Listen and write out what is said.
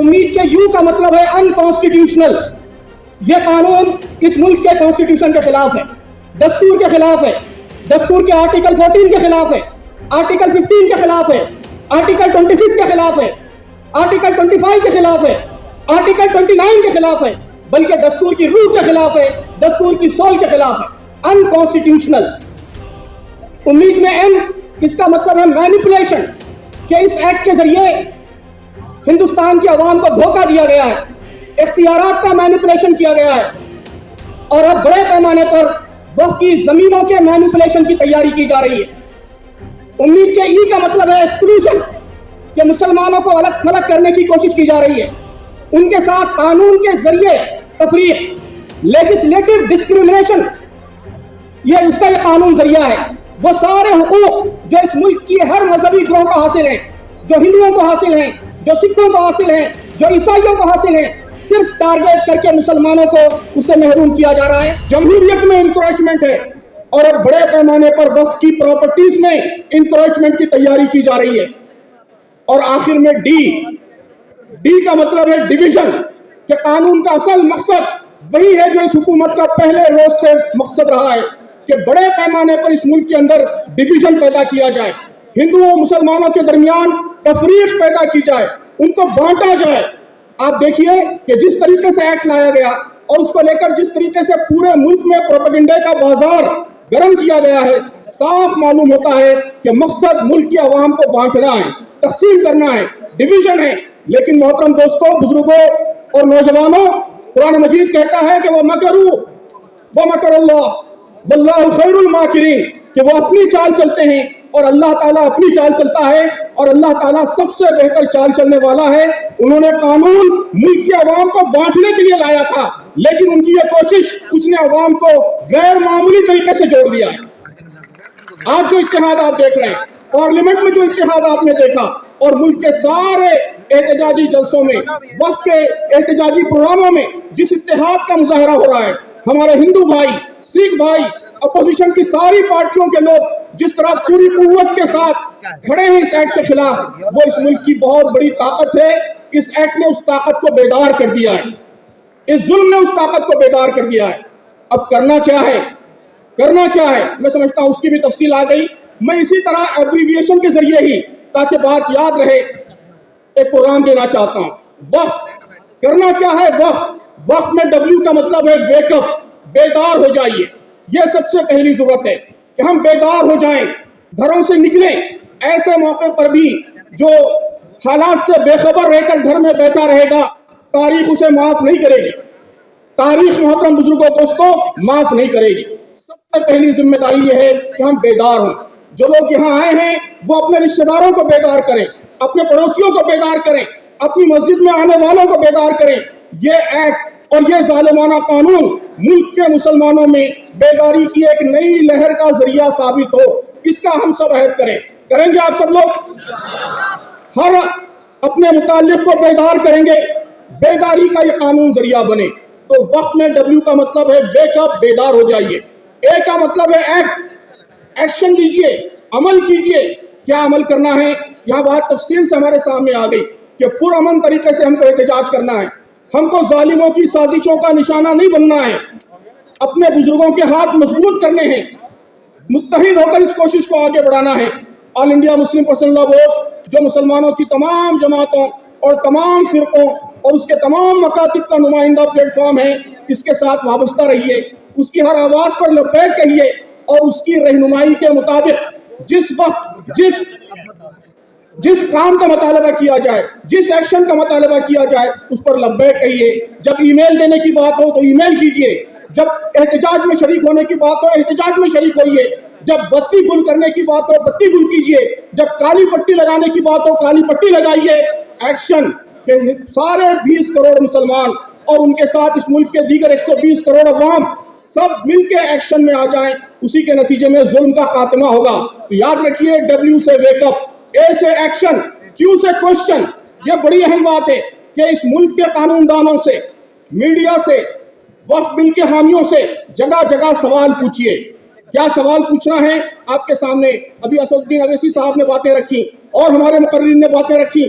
امید کے یو کا مطلب ہے انکانسٹیٹیوشنل. یہ قانون اس ملک کے کانسٹیٹیوشن کے خلاف ہے, دستور کے خلاف ہے, دستور کے آرٹیکل 14 کے خلاف ہے, آرٹیکل 15 کے خلاف ہے, آرٹیکل 26 کے خلاف ہے, آرٹیکل 25 کے خلاف ہے, آرٹیکل 29 کے خلاف ہے, بلکہ دستور کی روح کے خلاف ہے, دستور کی سول کے خلاف ہے. انکانسٹیٹیوشنل. امید میں ایم اس کا مطلب ہے مینیپولیشن, کہ اس ایکٹ کے ذریعے ہندوستان کی عوام کو دھوکہ دیا گیا ہے, اختیارات کا مینیپولیشن کیا گیا ہے, اور اب بڑے پیمانے پر وقف کی زمینوں کے مینیپولیشن کی تیاری کی جا رہی ہے. امید کے ای کا مطلب ہے ایکسکلوژن, کہ مسلمانوں کو الگ تھلگ کرنے کی کوشش کی جا رہی ہے, ان کے ساتھ قانون کے ذریعے تفریق, لیجسلیٹو ڈسکریمنیشن, یہ اس کا یہ قانون ذریعہ ہے. وہ سارے حقوق جو اس ملک کی ہر مذہبی گروہ کو حاصل ہیں, جو ہندوؤں کو حاصل ہیں, جو سکھوں کو حاصل ہیں, جو عیسائیوں کو حاصل ہیں, صرف ٹارگیٹ کر کے مسلمانوں کو اس سے محروم کیا جا رہا ہے. جمہوریت میں انکروچمنٹ ہے, اور اب بڑے پیمانے پر وقف کی پراپرٹیز میں انکروچمنٹ کی تیاری کی جا رہی ہے. اور آخر میں ڈی کا مطلب ہے ڈویژن, کہ قانون کا اصل مقصد وہی ہے جو اس حکومت کا پہلے روز سے مقصد رہا ہے, کہ بڑے پیمانے پر اس ملک کے اندر ڈویژن پیدا کیا جائے, ہندوؤں مسلمانوں کے درمیان تفریق پیدا کی جائے, ان کو بانٹا جائے. آپ دیکھیے کہ جس طریقے سے ایکٹ لایا گیا اور اس کو لے کر جس طریقے سے پورے ملک میں پروپیگنڈے کا بازار گرم کیا گیا ہے, صاف معلوم ہوتا ہے کہ مقصد ملک کی عوام کو بانٹنا ہے, تقسیم کرنا ہے, ڈویژن ہے. لیکن محترم دوستوں, بزرگوں اور نوجوانوں, قرآن مجید کہتا ہے کہ وہ مکر اللہ واللہ خیر الماکرین, کہ وہ اپنی چال چلتے ہیں اور اللہ تعالیٰ اپنی چال چلتا ہے, اور اللہ تعالیٰ سب سے بہتر چال چلنے والا ہے. انہوں نے قانون ملک کی عوام کو بانٹنے کے لیے لایا تھا, لیکن ان کی یہ کوشش اس نے عوام کو غیر معمولی طریقے سے جوڑ دیا ہے. آج جو اتحاد آپ دیکھ رہے ہیں, پارلیمنٹ میں جو اتحاد آپ نے دیکھا, اور ملک کے سارے احتجاجی جلسوں میں, وقف کے احتجاجی پروگراموں میں جس اتحاد کا مظاہرہ ہو رہا ہے, ہمارے ہندو بھائی, سکھ بھائی, اپوزیشن کی ساری پارٹیوں کے لوگ جس طرح پوری قوت کے ساتھ کھڑے ہیں اس ایکٹ کے خلاف, وہ اس ملک کی بہت بڑی طاقت ہے. اس ایکٹ نے اس طاقت کو بیدار کر دیا ہے, اس ظلم نے اس طاقت کو بیدار کر دیا ہے. اب کرنا کیا ہے, میں سمجھتا ہوں اس کی بھی تفصیل آ گئی. میں اسی طرح ایبریویشن کے ذریعے ہی, تاکہ بات یاد رہے, ایک پروگرام دینا چاہتا ہوں. وقف کرنا کیا ہے, وقف میں ڈبلیو کا مطلب ہے ویک اپ, بیدار ہو جائیے. یہ سب سے پہلی ضرورت ہے کہ ہم بیدار ہو جائیں, گھروں سے نکلیں. ایسے موقع پر بھی جو حالات سے بے خبر رہ کر گھر میں بیٹھا رہے گا, تاریخ اسے معاف نہیں کرے گی. تاریخ محترم بزرگوں دوستوں معاف نہیں کرے گی. سب سے پہلی ذمہ داری یہ ہے کہ ہم بیدار ہوں. جو لوگ یہاں آئے ہیں وہ اپنے رشتہ داروں کو بیدار کریں, اپنے پڑوسیوں کو بیدار کریں, اپنی مسجد میں آنے والوں کو بیدار کریں. یہ ایکٹ اور یہ ظالمانہ قانون ملک کے مسلمانوں میں بیداری کی ایک نئی لہر کا ذریعہ ثابت ہو. اس کا ہم سب عہد کریں گے آپ سب لوگ, ہر اپنے متعلق کو بیدار کریں گے, بیداری کا یہ قانون ذریعہ بنے. تو وقت میں ڈبلیو کا مطلب ہے ویک اپ, بیدار ہو جائیے. اے کا مطلب ہے ایکٹ, ایکشن لیجئے, عمل کیجئے. کیا عمل کرنا ہے, یہاں بات تفصیل سے ہمارے سامنے آ گئی کہ پرامن طریقے سے ہم کو احتجاج کرنا ہے. ہم کو ظالموں کی سازشوں کا نشانہ نہیں بننا ہے, اپنے بزرگوں کے ہاتھ مضبوط کرنے ہیں, متحد ہو کر اس کوشش کو آگے بڑھانا ہے. آل انڈیا مسلم پرسنل لا بورڈ جو مسلمانوں کی تمام جماعتوں اور تمام فرقوں اور اس کے تمام مکاتب کا نمائندہ پلیٹ فارم ہے, اس کے ساتھ وابستہ رہیے, اس کی ہر آواز پر لبیک کہیے, اور اس کی رہنمائی کے مطابق جس وقت جس کام کا مطالبہ کیا جائے, جس ایکشن کا مطالبہ کیا جائے, اس پر لبیک کہیے. جب ای میل دینے کی بات ہو تو ای میل کیجئے, جب احتجاج میں شریک ہونے کی بات ہو احتجاج میں شریک ہوئیے, جب بتی گل کرنے کی بات ہو بتی گل کیجئے, جب کالی پٹی لگانے کی بات ہو کالی پٹی لگائیے. ایکشن کہ سارے 20 کروڑ مسلمان اور ان کے ساتھ اس ملک کے دیگر 120 کروڑ عوام سب مل کے ایکشن میں آ جائیں, اسی کے نتیجے میں ظلم کا خاتمہ ہوگا. تو یاد رکھیے, ڈبلیو سے ویک اپ, اے سے ایکشن, کیو سے کوشچن. یہ بڑی اہم بات ہے کہ اس ملک کے قانون دانوں سے, میڈیا سے, وقف بل کے حامیوں سے جگہ جگہ سوال پوچھئے. کیا سوال پوچھنا ہے آپ کے سامنے؟ ابھی اسد الدین اویسی صاحب نے باتیں رکھی اور ہمارے مقررین نے باتیں رکھی.